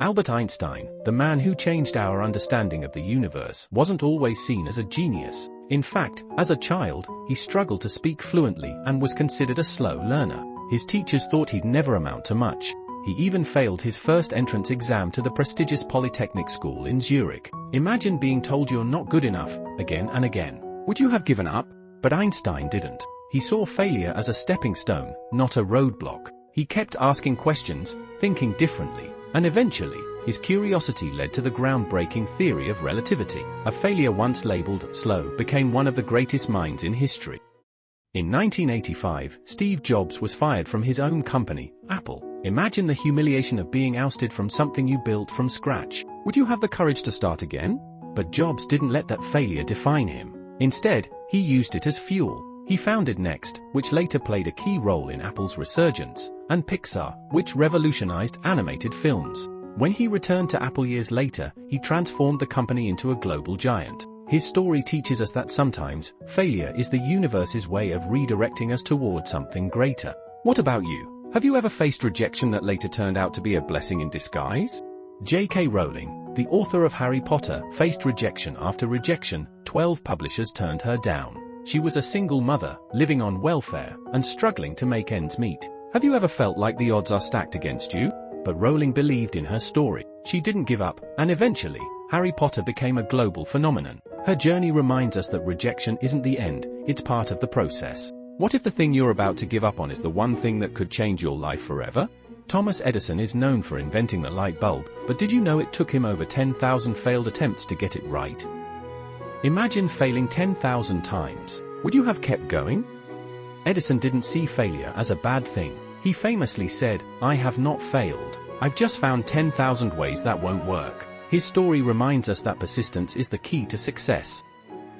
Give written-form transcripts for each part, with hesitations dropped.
Albert Einstein, the man who changed our understanding of the universe, wasn't always seen as a genius. In fact, as a child, he struggled to speak fluently and was considered a slow learner. His teachers thought he'd never amount to much. He even failed his first entrance exam to the prestigious Polytechnic school in Zurich. Imagine being told you're not good enough, again and again. Would you have given up? But Einstein didn't. He saw failure as a stepping stone, not a roadblock. He kept asking questions, thinking differently, and eventually, his curiosity led to the groundbreaking theory of relativity. A failure once labeled slow became one of the greatest minds in history. In 1985, Steve Jobs was fired from his own company, Apple. Imagine the humiliation of being ousted from something you built from scratch. Would you have the courage to start again? But Jobs didn't let that failure define him. Instead, he used it as fuel. He founded Next, which later played a key role in Apple's resurgence, and Pixar, which revolutionized animated films. When he returned to Apple years later, he transformed the company into a global giant. His story teaches us that sometimes, failure is the universe's way of redirecting us toward something greater. What about you? Have you ever faced rejection that later turned out to be a blessing in disguise? J.K. Rowling, the author of Harry Potter, faced rejection after rejection. 12 publishers turned her down. She was a single mother, living on welfare, and struggling to make ends meet. Have you ever felt like the odds are stacked against you? But Rowling believed in her story. She didn't give up, and eventually, Harry Potter became a global phenomenon. Her journey reminds us that rejection isn't the end, it's part of the process. What if the thing you're about to give up on is the one thing that could change your life forever? Thomas Edison is known for inventing the light bulb, but did you know it took him over 10,000 failed attempts to get it right? Imagine failing 10,000 times. Would you have kept going? Edison didn't see failure as a bad thing. He famously said, "I have not failed. I've just found 10,000 ways that won't work." His story reminds us that persistence is the key to success.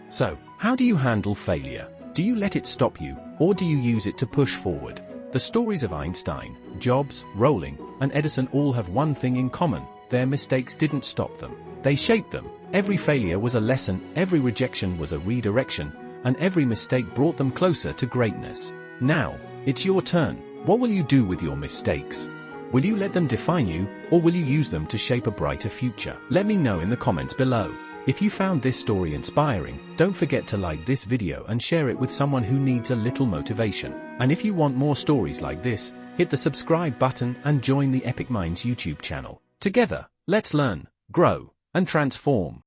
So, how do you handle failure? Do you let it stop you, or do you use it to push forward? The stories of Einstein, Jobs, Rowling, and Edison all have one thing in common: their mistakes didn't stop them. They shaped them. Every failure was a lesson, every rejection was a redirection, and every mistake brought them closer to greatness. Now, it's your turn. What will you do with your mistakes? Will you let them define you, or will you use them to shape a brighter future? Let me know in the comments below. If you found this story inspiring, don't forget to like this video and share it with someone who needs a little motivation. And if you want more stories like this, hit the subscribe button and join the Epic Minds YouTube channel. Together, let's learn, grow, and transform.